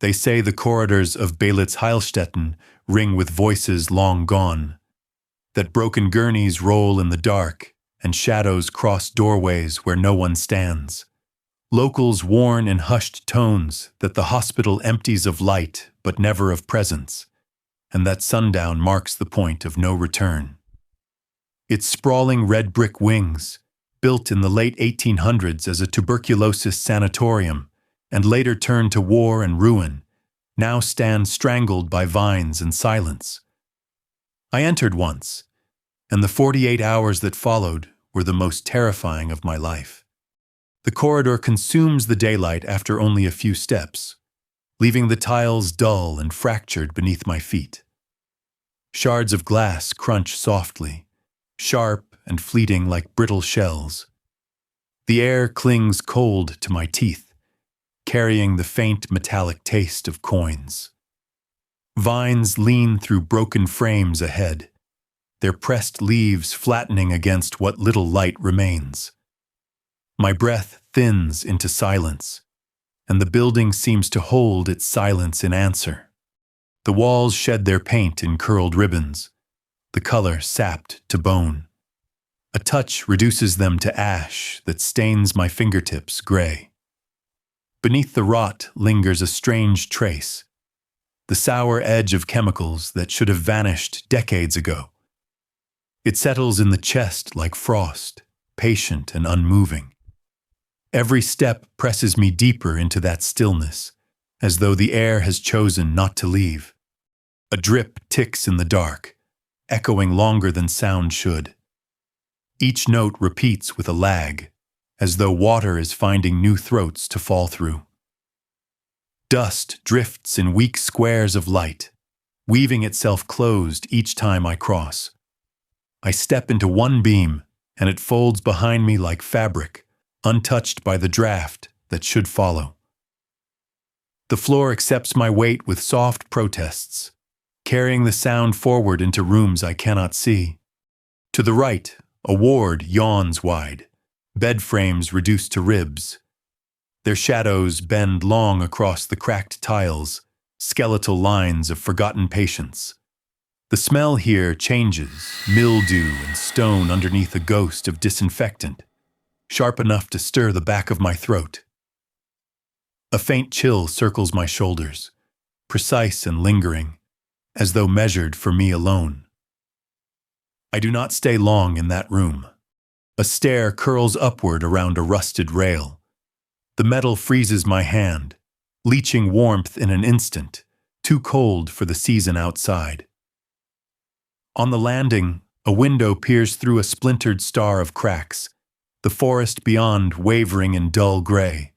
They say the corridors of Beelitz-Heilstätten ring with voices long gone, that broken gurneys roll in the dark, and shadows cross doorways where no one stands. Locals warn in hushed tones that the hospital empties of light but never of presence, and that sundown marks the point of no return. Its sprawling red brick wings, built in the late 1800s as a tuberculosis sanatorium, and later turned to war and ruin, now stand strangled by vines and silence. I entered once, and the 48 hours that followed were the most terrifying of my life. The corridor consumes the daylight after only a few steps, leaving the tiles dull and fractured beneath my feet. Shards of glass crunch softly, sharp and fleeting like brittle shells. The air clings cold to my teeth, carrying the faint metallic taste of coins. Vines lean through broken frames ahead, their pressed leaves flattening against what little light remains. My breath thins into silence, and the building seems to hold its silence in answer. The walls shed their paint in curled ribbons, the color sapped to bone. A touch reduces them to ash that stains my fingertips gray. Beneath the rot lingers a strange trace, the sour edge of chemicals that should have vanished decades ago. It settles in the chest like frost, patient and unmoving. Every step presses me deeper into that stillness, as though the air has chosen not to leave. A drip ticks in the dark, echoing longer than sound should. Each note repeats with a lag, as though water is finding new throats to fall through. Dust drifts in weak squares of light, weaving itself closed each time I cross. I step into one beam, and it folds behind me like fabric, untouched by the draft that should follow. The floor accepts my weight with soft protests, carrying the sound forward into rooms I cannot see. To the right, a ward yawns wide, bed frames reduced to ribs. Their shadows bend long across the cracked tiles, skeletal lines of forgotten patients. The smell here changes, mildew and stone underneath a ghost of disinfectant, sharp enough to stir the back of my throat. A faint chill circles my shoulders, precise and lingering, as though measured for me alone. I do not stay long in that room. A stair curls upward around a rusted rail. The metal freezes my hand, leaching warmth in an instant, too cold for the season outside. On the landing, a window peers through a splintered star of cracks, the forest beyond wavering in dull gray.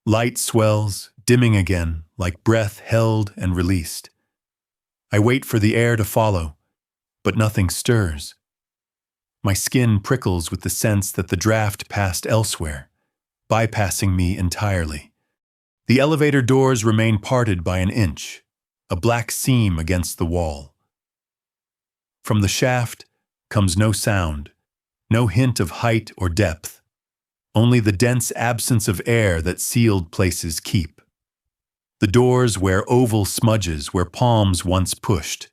Light swells, dimming again, like breath held and released. I wait for the air to follow, but nothing stirs. My skin prickles with the sense that the draft passed elsewhere, bypassing me entirely. The elevator doors remain parted by an inch, a black seam against the wall. From the shaft comes no sound, no hint of height or depth, only the dense absence of air that sealed places keep. The doors wear oval smudges where palms once pushed,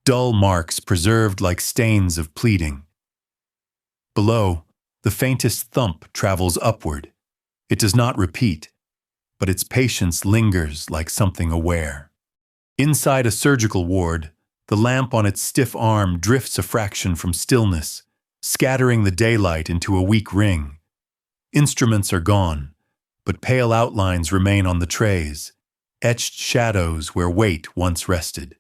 dull marks preserved like stains of pleading. Below, the faintest thump travels upward. It does not repeat, but its patience lingers like something aware. Inside a surgical ward, the lamp on its stiff arm drifts a fraction from stillness, scattering the daylight into a weak ring. Instruments are gone, but pale outlines remain on the trays, etched shadows where weight once rested.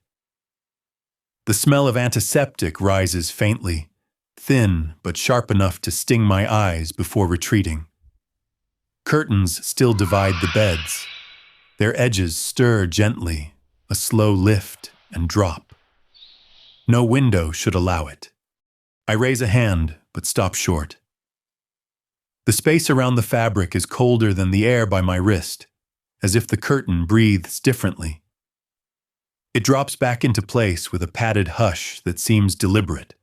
The smell of antiseptic rises faintly, thin but sharp enough to sting my eyes before retreating. Curtains still divide the beds. Their edges stir gently, a slow lift and drop. No window should allow it. I raise a hand, but stop short. The space around the fabric is colder than the air by my wrist, as if the curtain breathes differently. It drops back into place with a padded hush that seems deliberate.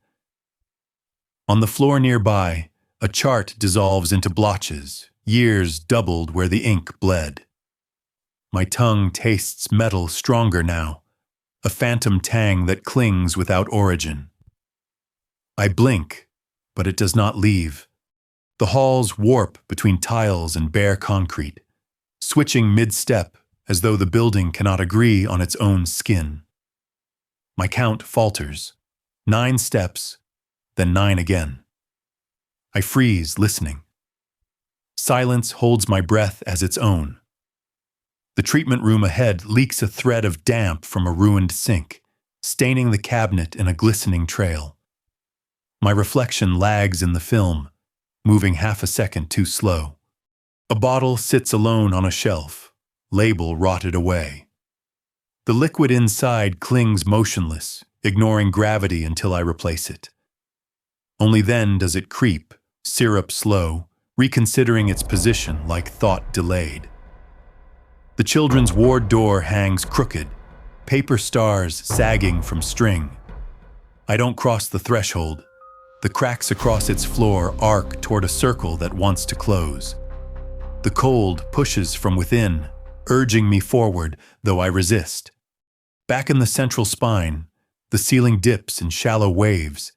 On the floor nearby, a chart dissolves into blotches, years doubled where the ink bled. My tongue tastes metal stronger now, a phantom tang that clings without origin. I blink, but it does not leave. The halls warp between tiles and bare concrete, switching mid-step as though the building cannot agree on its own skin. My count falters. 9 steps, then 9 again. I freeze, listening. Silence holds my breath as its own. The treatment room ahead leaks a thread of damp from a ruined sink, staining the cabinet in a glistening trail. My reflection lags in the film, moving half a second too slow. A bottle sits alone on a shelf, label rotted away. The liquid inside clings motionless, ignoring gravity until I replace it. Only then does it creep, syrup slow, reconsidering its position like thought delayed. The children's ward door hangs crooked, paper stars sagging from string. I don't cross the threshold. The cracks across its floor arc toward a circle that wants to close. The cold pushes from within, urging me forward, though I resist. Back in the central spine, the ceiling dips in shallow waves,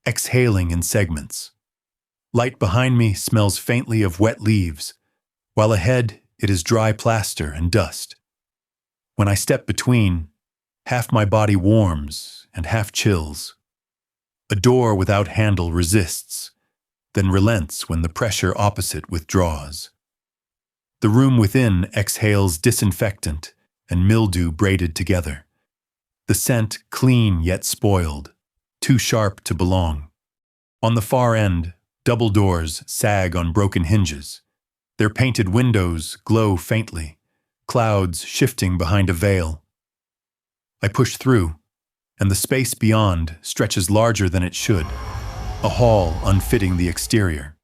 exhaling in segments. Light behind me smells faintly of wet leaves, while ahead it is dry plaster and dust. When I step between, half my body warms and half chills. A door without handle resists, then relents when the pressure opposite withdraws. The room within exhales disinfectant and mildew braided together. The scent clean yet spoiled, too sharp to belong. On the far end, double doors sag on broken hinges. Their painted windows glow faintly, clouds shifting behind a veil. I push through, and the space beyond stretches larger than it should, a hall unfitting the exterior.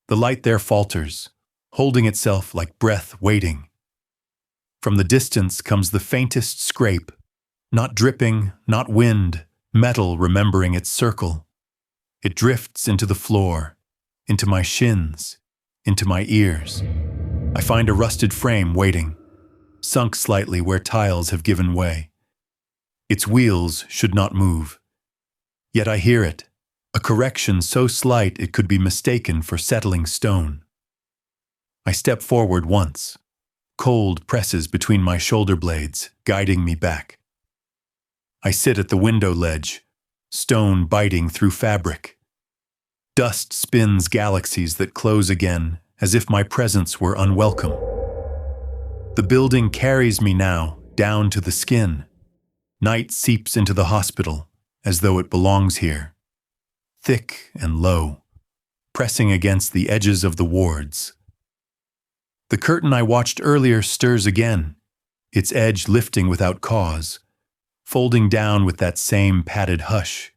The light there falters, holding itself like breath waiting. From the distance comes the faintest scrape, not dripping, not wind, metal remembering its circle. It drifts into the floor, into my shins, into my ears. I find a rusted frame waiting, sunk slightly where tiles have given way. Its wheels should not move. Yet I hear it, a correction so slight it could be mistaken for settling stone. I step forward once. Cold presses between my shoulder blades, guiding me back. I sit at the window ledge, stone biting through fabric. Dust spins galaxies that close again, as if my presence were unwelcome. The building carries me now, down to the skin. Night seeps into the hospital, as though it belongs here. Thick and low, pressing against the edges of the wards. The curtain I watched earlier stirs again, its edge lifting without cause, folding down with that same padded hush.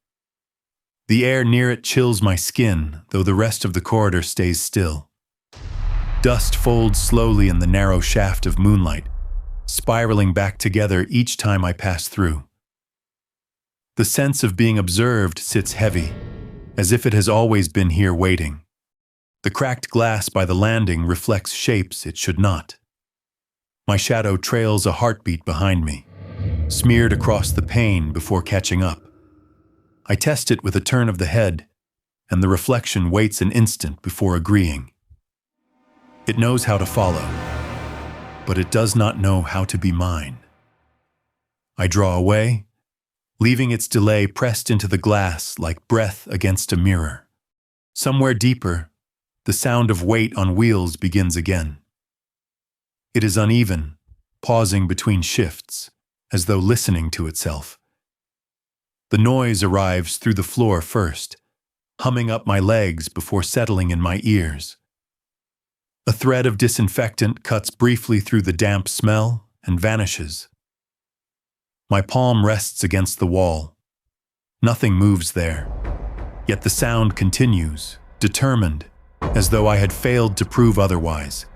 The air near it chills my skin, though the rest of the corridor stays still. Dust folds slowly in the narrow shaft of moonlight, spiraling back together each time I pass through. The sense of being observed sits heavy, as if it has always been here waiting. The cracked glass by the landing reflects shapes it should not. My shadow trails a heartbeat behind me, smeared across the pane before catching up. I test it with a turn of the head, and the reflection waits an instant before agreeing. It knows how to follow, but it does not know how to be mine. I draw away, leaving its delay pressed into the glass like breath against a mirror. Somewhere deeper, the sound of weight on wheels begins again. It is uneven, pausing between shifts, as though listening to itself. The noise arrives through the floor first, humming up my legs before settling in my ears. A thread of disinfectant cuts briefly through the damp smell and vanishes. My palm rests against the wall. Nothing moves there, yet the sound continues, determined, as though I had failed to prove otherwise.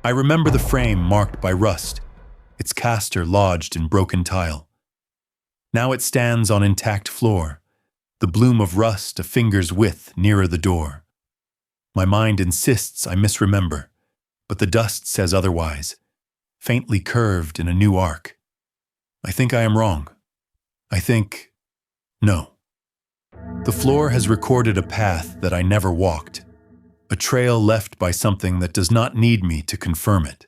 I remember the frame marked by rust, its caster lodged in broken tile. Now it stands on intact floor, the bloom of rust a finger's width nearer the door. My mind insists I misremember, but the dust says otherwise. faintly curved in a new arc. I think I am wrong. No. The floor has recorded a path that I never walked, a trail left by something that does not need me to confirm it.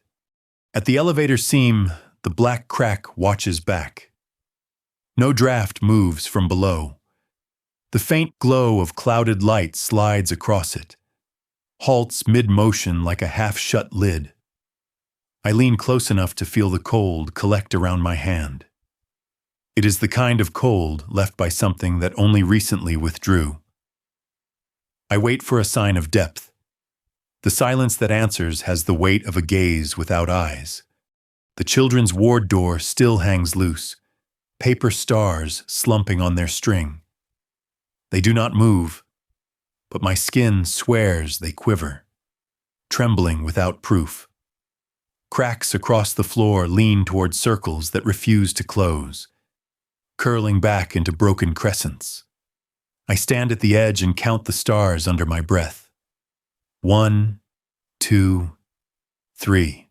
At the elevator seam, the black crack watches back. No draft moves from below. The faint glow of clouded light slides across it, halts mid-motion like a half-shut lid. I lean close enough to feel the cold collect around my hand. It is the kind of cold left by something that only recently withdrew. I wait for a sign of depth. The silence that answers has the weight of a gaze without eyes. The children's ward door still hangs loose, paper stars slumping on their string. They do not move, but my skin swears they quiver, trembling without proof. Cracks across the floor lean toward circles that refuse to close, curling back into broken crescents. I stand at the edge and count the stars under my breath. 1, 2, 3.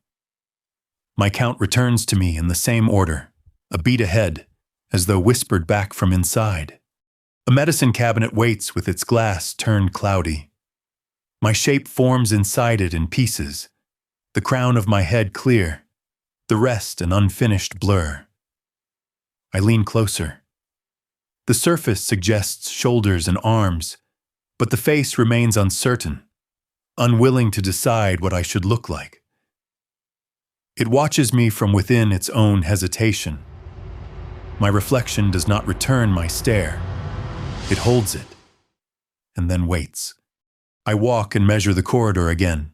My count returns to me in the same order, a beat ahead, as though whispered back from inside. A medicine cabinet waits with its glass turned cloudy. My shape forms inside it in pieces, the crown of my head clear, the rest an unfinished blur. I lean closer. The surface suggests shoulders and arms, but the face remains uncertain, unwilling to decide what I should look like. It watches me from within its own hesitation. My reflection does not return my stare. It holds it, and then waits. I walk and measure the corridor again.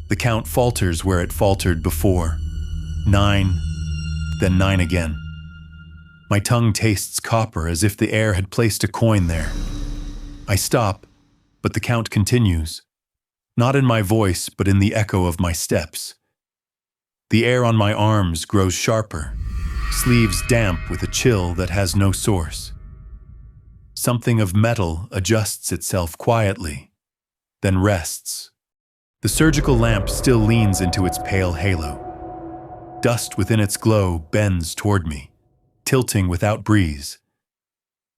The count falters where it faltered before. 9, then 9 again. My tongue tastes copper as if the air had placed a coin there. I stop, but the count continues, not in my voice but in the echo of my steps. The air on my arms grows sharper, sleeves damp with a chill that has no source. Something of metal adjusts itself quietly, then rests. The surgical lamp still leans into its pale halo. Dust within its glow bends toward me, tilting without breeze.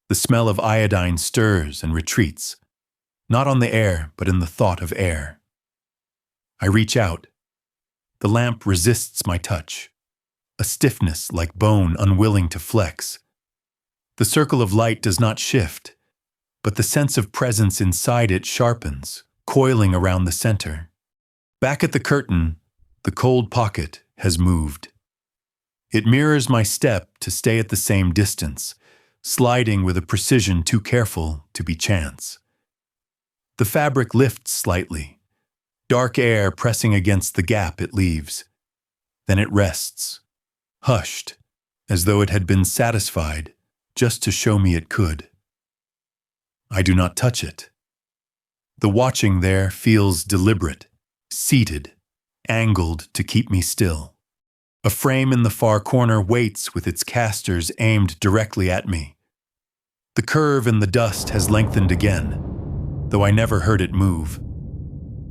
The smell of iodine stirs and retreats, not on the air but in the thought of air. I reach out. The lamp resists my touch, a stiffness like bone unwilling to flex. The circle of light does not shift, but the sense of presence inside it sharpens, coiling around the center. Back at the curtain, the cold pocket has moved. It mirrors my step to stay at the same distance, sliding with a precision too careful to be chance. The fabric lifts slightly, dark air pressing against the gap it leaves. Then it rests, hushed, as though it had been satisfied just to show me it could. I do not touch it. The watching there feels deliberate, seated, angled to keep me still. A frame in the far corner waits with its casters aimed directly at me. The curve in the dust has lengthened again, though I never heard it move.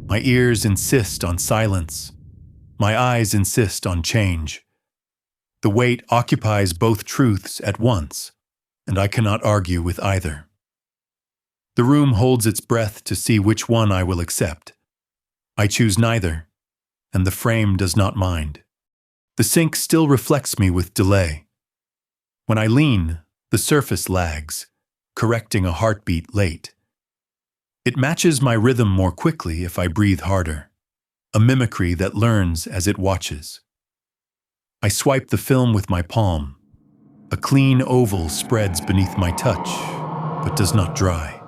My ears insist on silence. My eyes insist on change. The weight occupies both truths at once, and I cannot argue with either. The room holds its breath to see which one I will accept. I choose neither, and the frame does not mind. The sink still reflects me with delay. When I lean, the surface lags, correcting a heartbeat late. It matches my rhythm more quickly if I breathe harder, a mimicry that learns as it watches. I swipe the film with my palm. A clean oval spreads beneath my touch, but does not dry.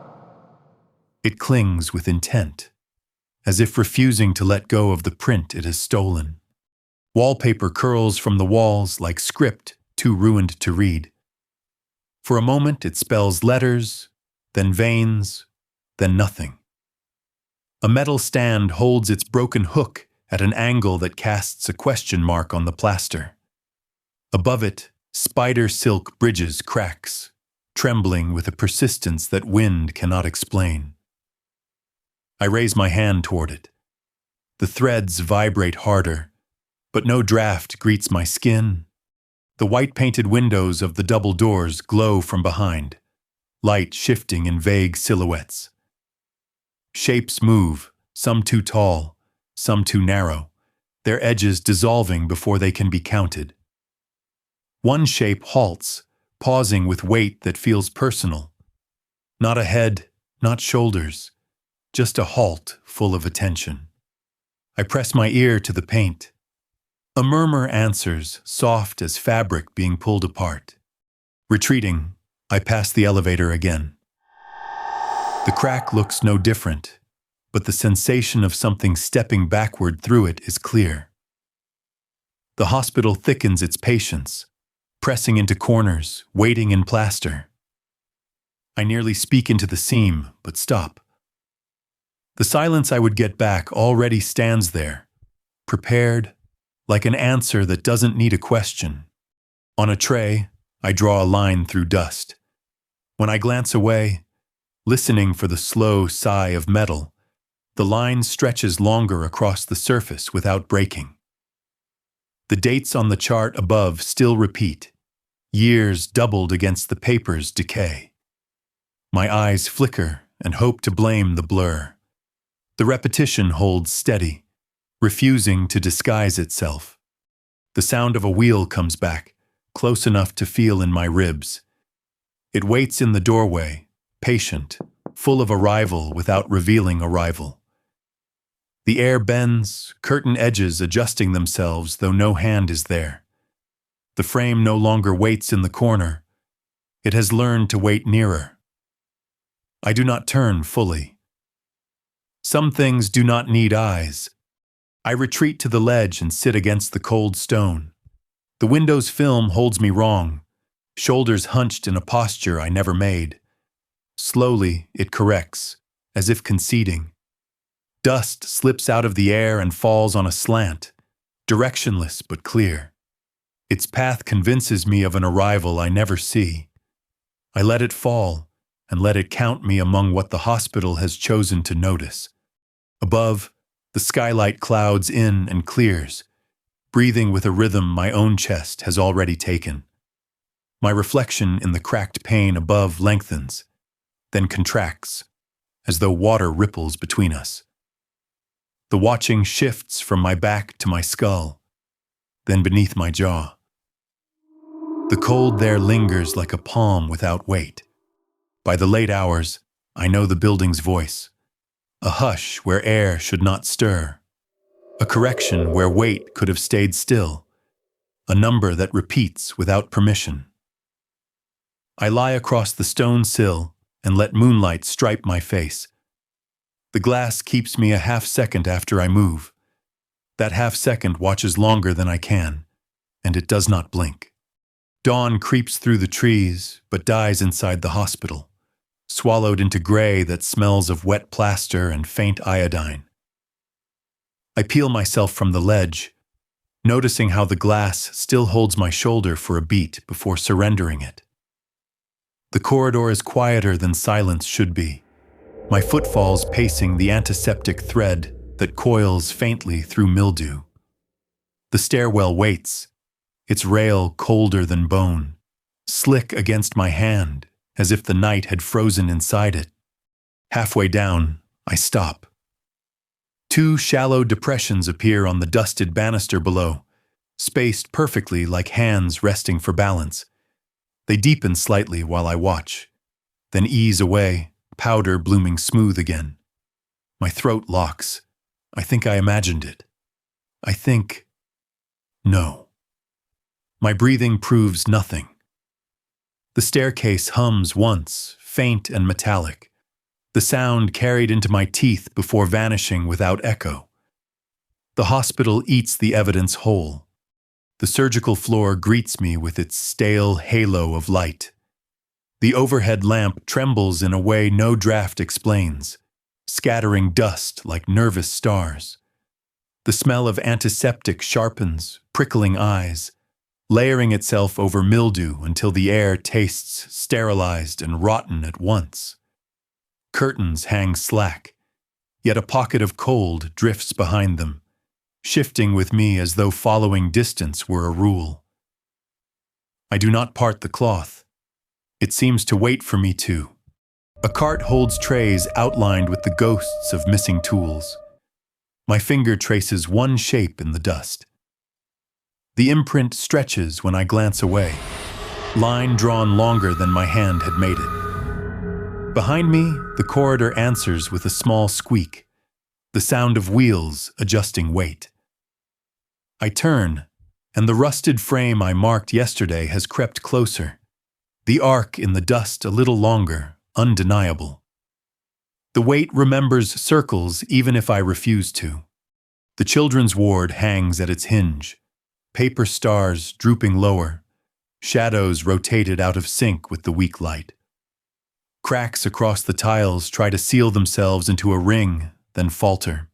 It clings with intent, as if refusing to let go of the print it has stolen. Wallpaper curls from the walls like script too ruined to read. For a moment it spells letters, then veins, then nothing. A metal stand holds its broken hook at an angle that casts a question mark on the plaster. Above it, spider silk bridges cracks, trembling with a persistence that wind cannot explain. I raise my hand toward it. The threads vibrate harder, but no draft greets my skin. The white-painted windows of the double doors glow from behind, light shifting in vague silhouettes. Shapes move, some too tall, some too narrow, their edges dissolving before they can be counted. One shape halts, pausing with weight that feels personal. Not a head, not shoulders, just a halt full of attention. I press my ear to the paint. A murmur answers, soft as fabric being pulled apart. Retreating, I pass the elevator again. The crack looks no different, but the sensation of something stepping backward through it is clear. The hospital thickens its patience, pressing into corners, waiting in plaster. I nearly speak into the seam, but stop. The silence I would get back already stands there, prepared, like an answer that doesn't need a question. On a tray, I draw a line through dust. When I glance away, listening for the slow sigh of metal, the line stretches longer across the surface without breaking. The dates on the chart above still repeat, years doubled against the paper's decay. My eyes flicker and hope to blame the blur. The repetition holds steady, refusing to disguise itself. The sound of a wheel comes back, close enough to feel in my ribs. It waits in the doorway, patient, full of arrival without revealing arrival. The air bends, curtain edges adjusting themselves though no hand is there. The frame no longer waits in the corner. It has learned to wait nearer. I do not turn fully. Some things do not need eyes. I retreat to the ledge and sit against the cold stone. The window's film holds me wrong, shoulders hunched in a posture I never made. Slowly, it corrects, as if conceding. Dust slips out of the air and falls on a slant, directionless but clear. Its path convinces me of an arrival I never see. I let it fall, and let it count me among what the hospital has chosen to notice. Above, the skylight clouds in and clears, breathing with a rhythm my own chest has already taken. My reflection in the cracked pane above lengthens, then contracts, as though water ripples between us. The watching shifts from my back to my skull, then beneath my jaw. The cold there lingers like a palm without weight. By the late hours, I know the building's voice. A hush where air should not stir. A correction where weight could have stayed still. A number that repeats without permission. I lie across the stone sill and let moonlight stripe my face. The glass keeps me a half second after I move. That half second watches longer than I can, and it does not blink. Dawn creeps through the trees, but dies inside the hospital, swallowed into gray that smells of wet plaster and faint iodine. I peel myself from the ledge, noticing how the glass still holds my shoulder for a beat before surrendering it. The corridor is quieter than silence should be, my footfalls pacing the antiseptic thread that coils faintly through mildew. The stairwell waits, its rail colder than bone, slick against my hand, as if the night had frozen inside it. Halfway down, I stop. Two shallow depressions appear on the dusted banister below, spaced perfectly like hands resting for balance. They deepen slightly while I watch, then ease away, powder blooming smooth again. My throat locks. I think I imagined it. I think... No. My breathing proves nothing. The staircase hums once, faint and metallic. The sound carried into my teeth before vanishing without echo. The hospital eats the evidence whole. The surgical floor greets me with its stale halo of light. The overhead lamp trembles in a way no draft explains, scattering dust like nervous stars. The smell of antiseptic sharpens, prickling eyes, layering itself over mildew until the air tastes sterilized and rotten at once. Curtains hang slack, yet a pocket of cold drifts behind them, shifting with me as though following distance were a rule. I do not part the cloth. It seems to wait for me too. A cart holds trays outlined with the ghosts of missing tools. My finger traces one shape in the dust. The imprint stretches when I glance away, line drawn longer than my hand had made it. Behind me, the corridor answers with a small squeak, the sound of wheels adjusting weight. I turn, and the rusted frame I marked yesterday has crept closer, the arc in the dust a little longer, undeniable. The weight remembers circles even if I refuse to. The children's ward hangs at its hinge, paper stars drooping lower, shadows rotated out of sync with the weak light. Cracks across the tiles try to seal themselves into a ring, then falter.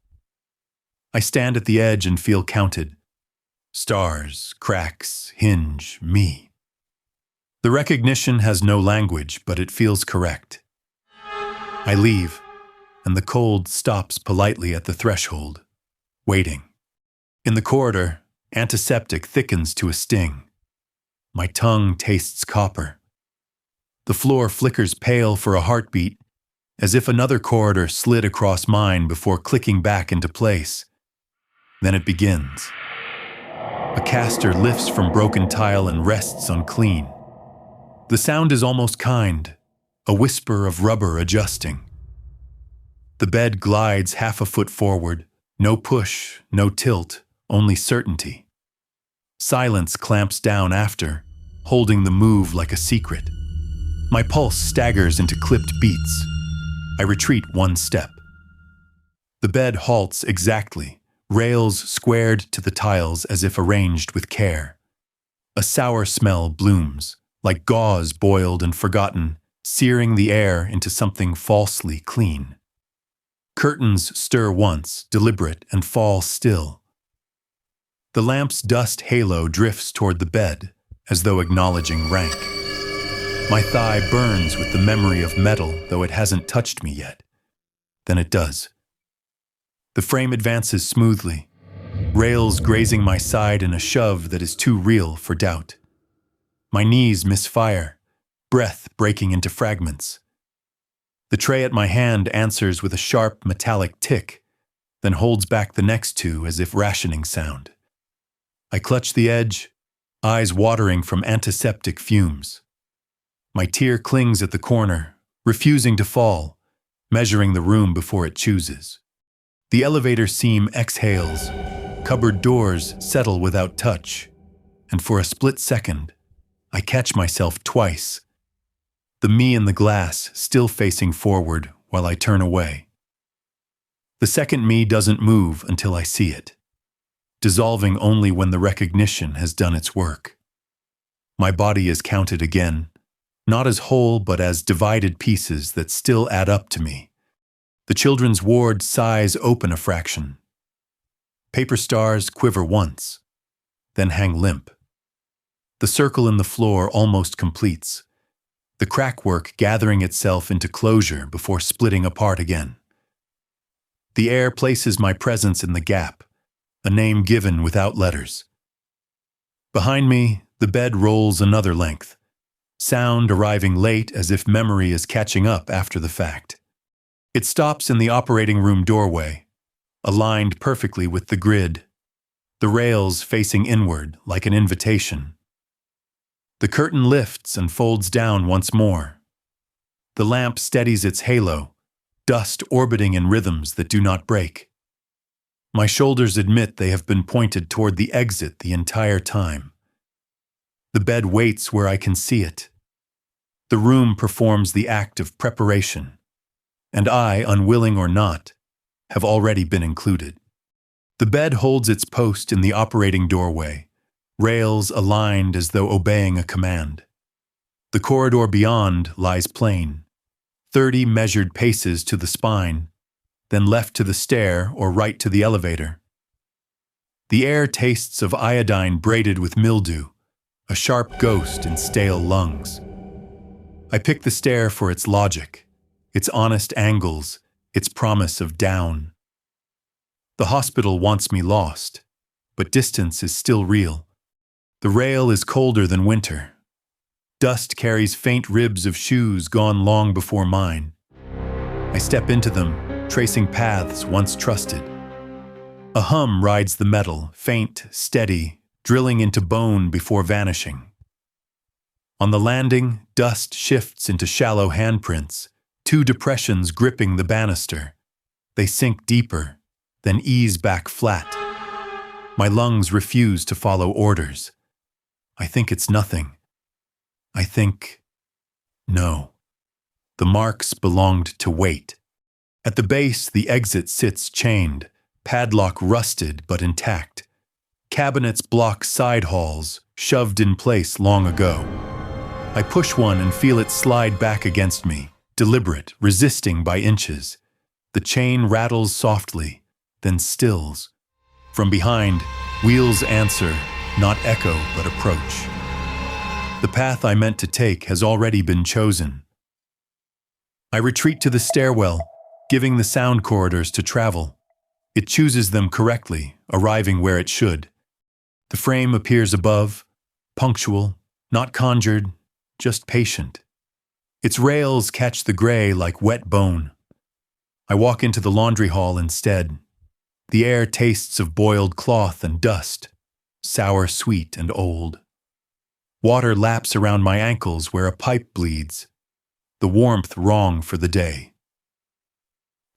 I stand at the edge and feel counted. Stars, cracks, hinge, me. The recognition has no language, but it feels correct. I leave, and the cold stops politely at the threshold, waiting. In the corridor, antiseptic thickens to a sting. My tongue tastes copper. The floor flickers pale for a heartbeat, as if another corridor slid across mine before clicking back into place. Then it begins. A caster lifts from broken tile and rests on clean. The sound is almost kind, a whisper of rubber adjusting. The bed glides half a foot forward, no push, no tilt, only certainty. Silence clamps down after, holding the move like a secret. My pulse staggers into clipped beats. I retreat one step. The bed halts exactly, rails squared to the tiles as if arranged with care. A sour smell blooms, like gauze boiled and forgotten, searing the air into something falsely clean. Curtains stir once, deliberate, and fall still. The lamp's dust halo drifts toward the bed, as though acknowledging rank. My thigh burns with the memory of metal, though it hasn't touched me yet. Then it does. The frame advances smoothly, rails grazing my side in a shove that is too real for doubt. My knees misfire, breath breaking into fragments. The tray at my hand answers with a sharp metallic tick, then holds back the next two as if rationing sound. I clutch the edge, eyes watering from antiseptic fumes. My tear clings at the corner, refusing to fall, measuring the room before it chooses. The elevator seam exhales, cupboard doors settle without touch, and for a split second, I catch myself twice. The me in the glass still facing forward while I turn away. The second me doesn't move until I see it, dissolving only when the recognition has done its work. My body is counted again, not as whole but as divided pieces that still add up to me. The children's ward sighs open a fraction. Paper stars quiver once, then hang limp. The circle in the floor almost completes, the crackwork gathering itself into closure before splitting apart again. The air places my presence in the gap, a name given without letters. Behind me, the bed rolls another length, sound arriving late as if memory is catching up after the fact. It stops in the operating room doorway, aligned perfectly with the grid, the rails facing inward like an invitation. The curtain lifts and folds down once more. The lamp steadies its halo, dust orbiting in rhythms that do not break. My shoulders admit they have been pointed toward the exit the entire time. The bed waits where I can see it. The room performs the act of preparation, and I, unwilling or not, have already been included. The bed holds its post in the operating doorway, rails aligned as though obeying a command. The corridor beyond lies plain, 30 measured paces to the spine, then left to the stair or right to the elevator. The air tastes of iodine braided with mildew, a sharp ghost in stale lungs. I pick the stair for its logic, its honest angles, its promise of down. The hospital wants me lost, but distance is still real. The rail is colder than winter. Dust carries faint ribs of shoes gone long before mine. I step into them, tracing paths once trusted. A hum rides the metal, faint, steady, drilling into bone before vanishing. On the landing, dust shifts into shallow handprints, 2 depressions gripping the banister. They sink deeper, then ease back flat. My lungs refuse to follow orders. I think it's nothing. I think, no. The marks belonged to weight. At the base, the exit sits chained, padlock rusted but intact. Cabinets block side halls, shoved in place long ago. I push one and feel it slide back against me, deliberate, resisting by inches. The chain rattles softly, then stills. From behind, wheels answer, not echo but approach. The path I meant to take has already been chosen. I retreat to the stairwell, giving the sound corridors to travel. It chooses them correctly, arriving where it should. The frame appears above, punctual, not conjured, just patient. Its rails catch the gray like wet bone. I walk into the laundry hall instead. The air tastes of boiled cloth and dust, sour, sweet, and old. Water laps around my ankles where a pipe bleeds, the warmth wrong for the day.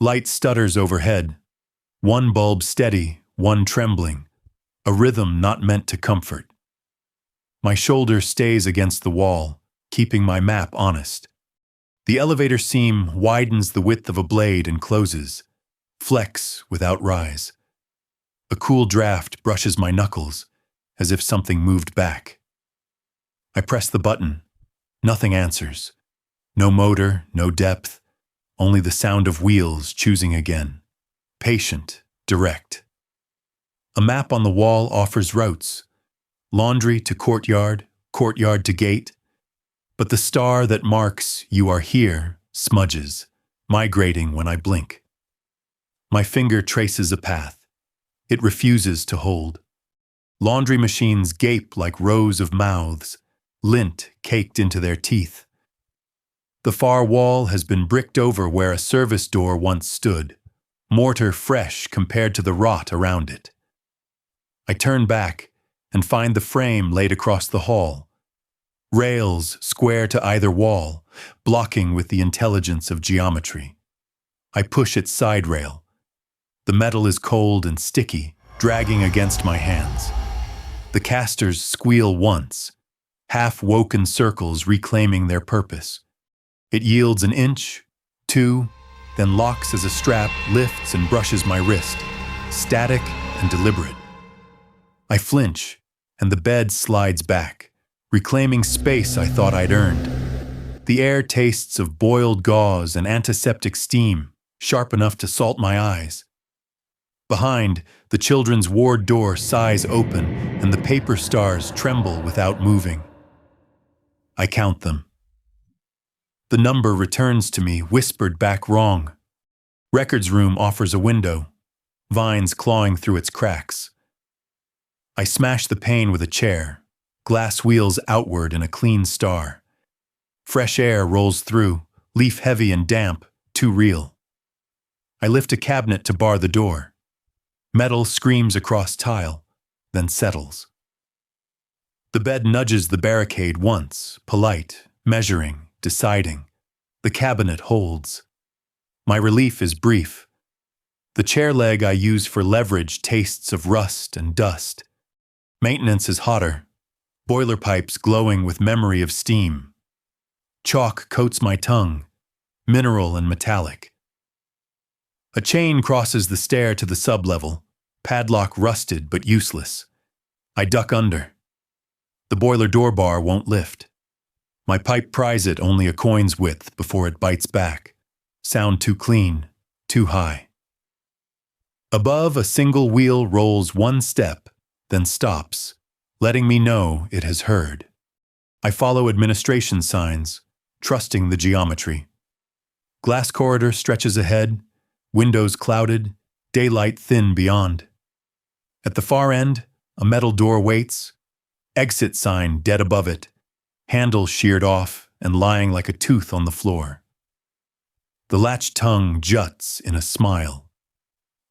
Light stutters overhead, one bulb steady, one trembling, a rhythm not meant to comfort. My shoulder stays against the wall, keeping my map honest. The elevator seam widens the width of a blade and closes, flex without rise. A cool draft brushes my knuckles, as if something moved back. I press the button. Nothing answers. No motor, no depth, only the sound of wheels choosing again. Patient, direct. A map on the wall offers routes. Laundry to courtyard, courtyard to gate. But the star that marks "you are here" smudges, migrating when I blink. My finger traces a path. It refuses to hold. Laundry machines gape like rows of mouths, lint caked into their teeth. The far wall has been bricked over where a service door once stood, mortar fresh compared to the rot around it. I turn back and find the frame laid across the hall. Rails square to either wall, blocking with the intelligence of geometry. I push its side rail. The metal is cold and sticky, dragging against my hands. The casters squeal once, half-woken circles reclaiming their purpose. It yields an inch, 2, then locks as a strap lifts and brushes my wrist, static and deliberate. I flinch, and the bed slides back, reclaiming space I thought I'd earned. The air tastes of boiled gauze and antiseptic steam, sharp enough to salt my eyes. Behind, the children's ward door sighs open, and the paper stars tremble without moving. I count them. The number returns to me, whispered back wrong. Records room offers a window, vines clawing through its cracks. I smash the pane with a chair, glass wheels outward in a clean star. Fresh air rolls through, leaf heavy and damp, too real. I lift a cabinet to bar the door. Metal screams across tile, then settles. The bed nudges the barricade once, polite, measuring, deciding. The cabinet holds. My relief is brief. The chair leg I use for leverage tastes of rust and dust. Maintenance is hotter. Boiler pipes glowing with memory of steam. Chalk coats my tongue, mineral and metallic. A chain crosses the stair to the sublevel, padlock rusted but useless. I duck under. The boiler door bar won't lift. My pipe pries it only a coin's width before it bites back. Sound too clean, too high. Above, a single wheel rolls one step, then stops, letting me know it has heard. I follow administration signs, trusting the geometry. Glass corridor stretches ahead, windows clouded, daylight thin beyond. At the far end, a metal door waits, exit sign dead above it, handle sheared off and lying like a tooth on the floor. The latch tongue juts in a smile.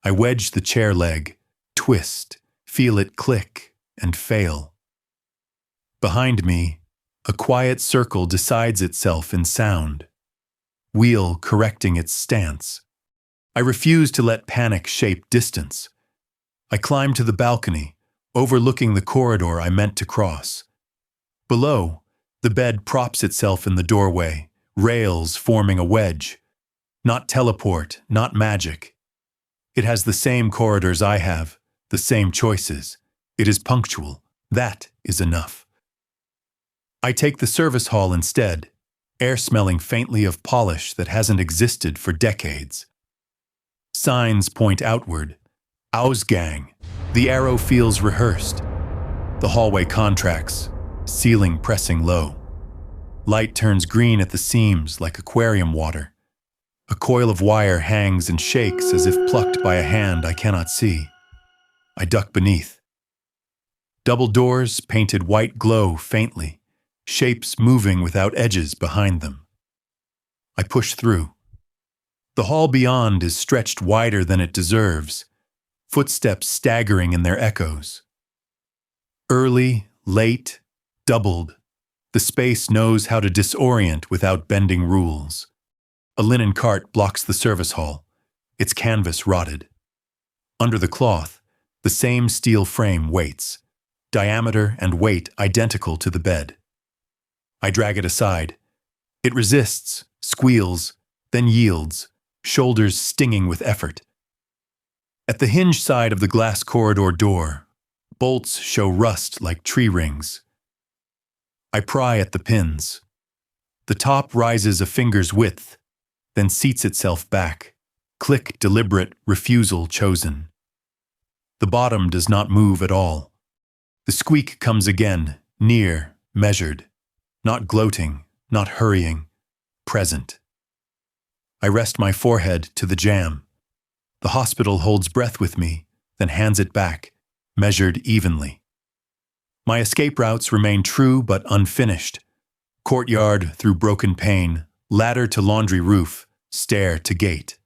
I wedge the chair leg, twist, feel it click and fail. Behind me, a quiet circle decides itself in sound, wheel correcting its stance. I refuse to let panic shape distance. I climb to the balcony, overlooking the corridor I meant to cross. Below, the bed props itself in the doorway, rails forming a wedge. Not teleport, not magic. It has the same corridors I have, the same choices. It is punctual. That is enough. I take the service hall instead, air smelling faintly of polish that hasn't existed for decades. Signs point outward. Ausgang. The arrow feels rehearsed. The hallway contracts, ceiling pressing low. Light turns green at the seams like aquarium water. A coil of wire hangs and shakes as if plucked by a hand I cannot see. I duck beneath. Double doors painted white glow faintly, shapes moving without edges behind them. I push through. The hall beyond is stretched wider than it deserves, footsteps staggering in their echoes. Early, late, doubled, the space knows how to disorient without bending rules. A linen cart blocks the service hall, its canvas rotted. Under the cloth, the same steel frame waits, diameter and weight identical to the bed. I drag it aside. It resists, squeals, then yields, shoulders stinging with effort. At the hinge side of the glass corridor door, bolts show rust like tree rings. I pry at the pins. The top rises a finger's width, then seats itself back, click deliberate, refusal chosen. The bottom does not move at all. The squeak comes again, near, measured, not gloating, not hurrying, present. I rest my forehead to the jamb. The hospital holds breath with me, then hands it back, measured evenly. My escape routes remain true but unfinished. Courtyard through broken pane, ladder to laundry roof, stair to gate.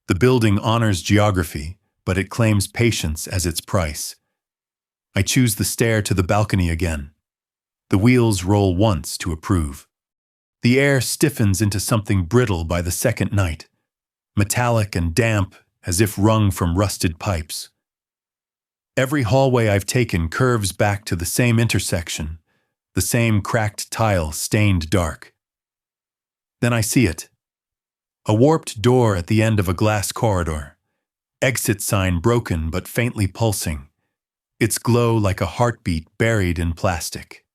The building honors geography, but it claims patience as its price. I choose the stair to the balcony again. The wheels roll once to approve. The air stiffens into something brittle by the second night, metallic and damp as if wrung from rusted pipes. Every hallway I've taken curves back to the same intersection, the same cracked tile stained dark. Then I see it. A warped door at the end of a glass corridor. Exit sign broken but faintly pulsing. Its glow like a heartbeat buried in plastic.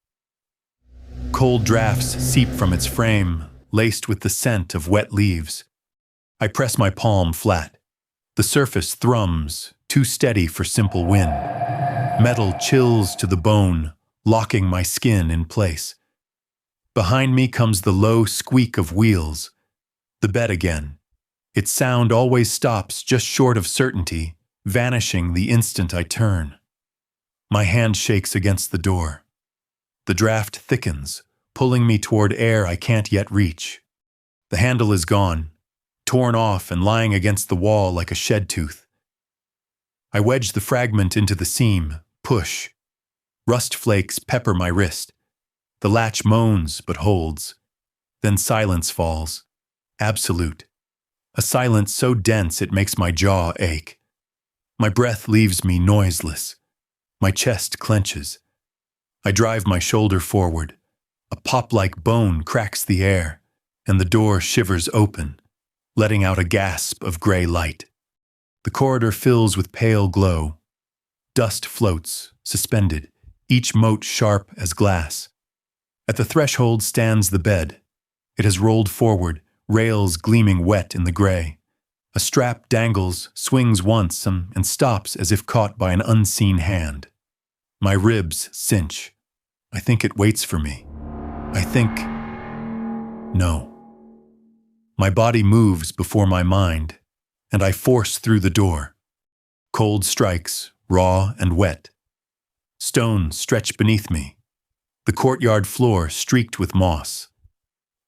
Cold drafts seep from its frame, laced with the scent of wet leaves. I press my palm flat. The surface thrums, too steady for simple wind. Metal chills to the bone, locking my skin in place. Behind me comes the low squeak of wheels. The bed again. Its sound always stops just short of certainty, vanishing the instant I turn. My hand shakes against the door. The draft thickens, pulling me toward air I can't yet reach. The handle is gone, torn off and lying against the wall like a shed tooth. I wedge the fragment into the seam, push. Rust flakes pepper my wrist. The latch moans but holds. Then silence falls. Absolute. A silence so dense it makes my jaw ache. My breath leaves me noiseless. My chest clenches. I drive my shoulder forward. A pop-like bone cracks the air, and the door shivers open, letting out a gasp of gray light. The corridor fills with pale glow. Dust floats, suspended, each mote sharp as glass. At the threshold stands the bed. It has rolled forward, rails gleaming wet in the gray. A strap dangles, swings once, and stops as if caught by an unseen hand. My ribs cinch. I think it waits for me. I think... No. My body moves before my mind, and I force through the door. Cold strikes, raw and wet. Stones stretch beneath me. The courtyard floor streaked with moss.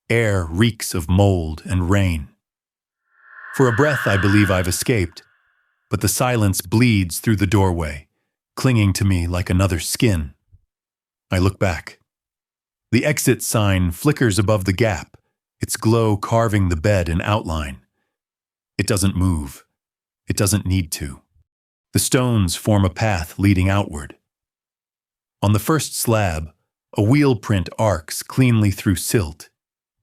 Air reeks of mold and rain. For a breath, I believe I've escaped, but the silence bleeds through the doorway, clinging to me like another skin. I look back. The exit sign flickers above the gap, its glow carving the bed in outline. It doesn't move. It doesn't need to. The stones form a path leading outward. On the first slab, a wheel print arcs cleanly through silt,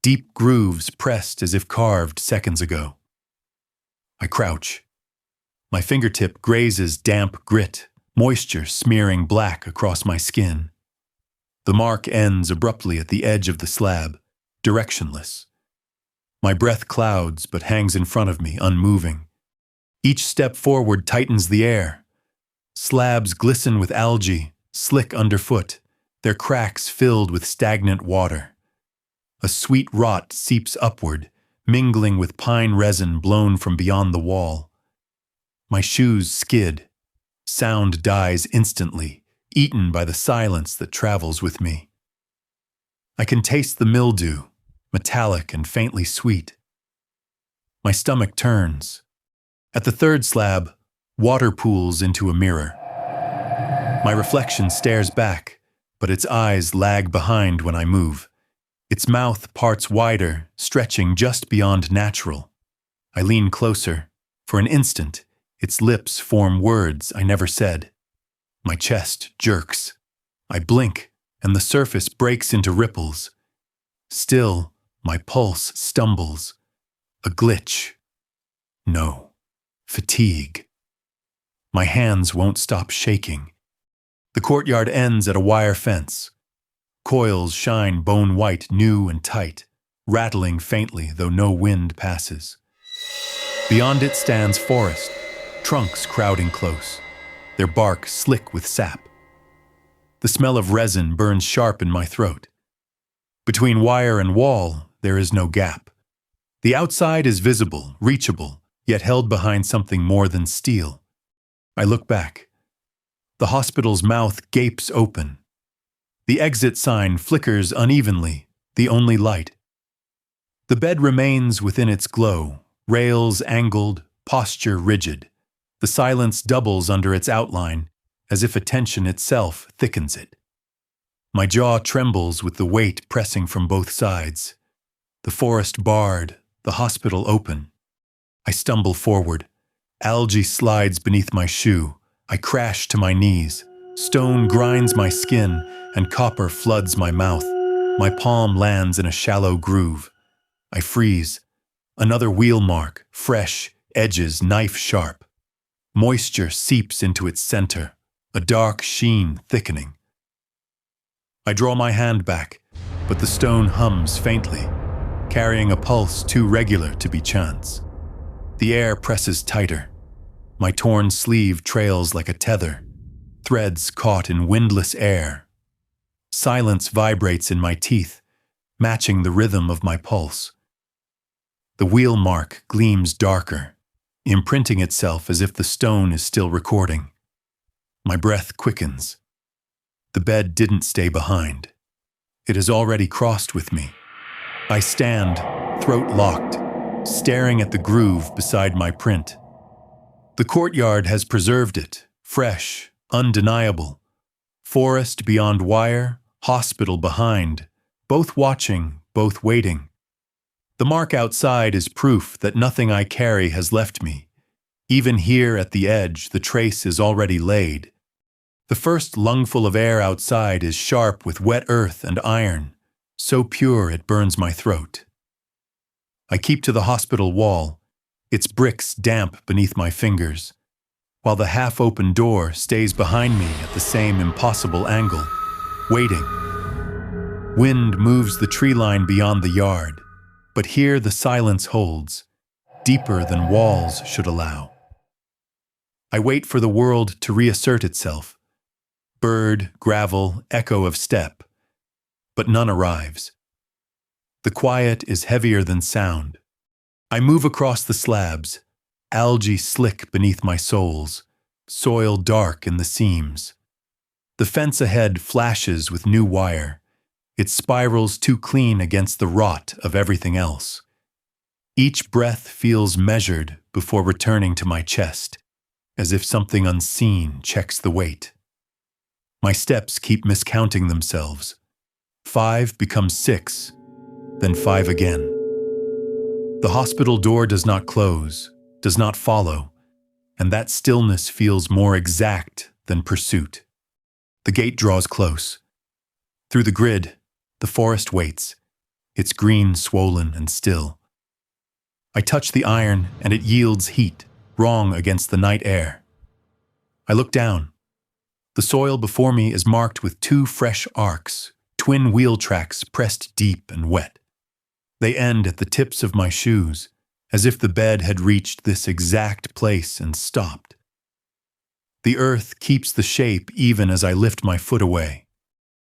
deep grooves pressed as if carved seconds ago. I crouch. My fingertip grazes damp grit, moisture smearing black across my skin. The mark ends abruptly at the edge of the slab, directionless. My breath clouds but hangs in front of me, unmoving. Each step forward tightens the air. Slabs glisten with algae, slick underfoot, their cracks filled with stagnant water. A sweet rot seeps upward, mingling with pine resin blown from beyond the wall. My shoes skid. Sound dies instantly, eaten by the silence that travels with me. I can taste the mildew, metallic and faintly sweet. My stomach turns. At the third slab, water pools into a mirror. My reflection stares back, but its eyes lag behind when I move. Its mouth parts wider, stretching just beyond natural. I lean closer. For an instant, its lips form words I never said. My chest jerks. I blink, and the surface breaks into ripples. Still, my pulse stumbles. A glitch. No. Fatigue. My hands won't stop shaking. The courtyard ends at a wire fence. Coils shine bone-white, new and tight, rattling faintly though no wind passes. Beyond it stands forest, trunks crowding close, their bark slick with sap. The smell of resin burns sharp in my throat. Between wire and wall, there is no gap. The outside is visible, reachable, yet held behind something more than steel. I look back. The hospital's mouth gapes open. The exit sign flickers unevenly, the only light. The bed remains within its glow, rails angled, posture rigid. The silence doubles under its outline, as if attention itself thickens it. My jaw trembles with the weight pressing from both sides. The forest barred, the hospital open. I stumble forward. Algae slides beneath my shoe. I crash to my knees. Stone grinds my skin, and copper floods my mouth. My palm lands in a shallow groove. I freeze. Another wheel mark, fresh, edges knife sharp. Moisture seeps into its center, a dark sheen thickening. I draw my hand back, but the stone hums faintly, carrying a pulse too regular to be chance. The air presses tighter. My torn sleeve trails like a tether, threads caught in windless air. Silence vibrates in my teeth, matching the rhythm of my pulse. The wheel mark gleams darker, imprinting itself as if the stone is still recording. My breath quickens. The bed didn't stay behind. It has already crossed with me. I stand, throat locked, staring at the groove beside my print. The courtyard has preserved it, fresh, undeniable. Forest beyond wire, hospital behind, both watching, both waiting. The mark outside is proof that nothing I carry has left me. Even here at the edge, the trace is already laid. The first lungful of air outside is sharp with wet earth and iron, so pure it burns my throat. I keep to the hospital wall, its bricks damp beneath my fingers, while the half-open door stays behind me at the same impossible angle, waiting. Wind moves the tree line beyond the yard, but here the silence holds, deeper than walls should allow. I wait for the world to reassert itself. Bird, gravel, echo of step, but none arrives. The quiet is heavier than sound. I move across the slabs, algae slick beneath my soles, soil dark in the seams. The fence ahead flashes with new wire. It spirals too clean against the rot of everything else. Each breath feels measured before returning to my chest, as if something unseen checks the weight. My steps keep miscounting themselves. 5 becomes 6, then 5 again. The hospital door does not close, does not follow, and that stillness feels more exact than pursuit. The gate draws close. Through the grid, the forest waits, its green swollen and still. I touch the iron and it yields heat, wrong against the night air. I look down. The soil before me is marked with 2 fresh arcs, twin wheel tracks pressed deep and wet. They end at the tips of my shoes, as if the bed had reached this exact place and stopped. The earth keeps the shape even as I lift my foot away.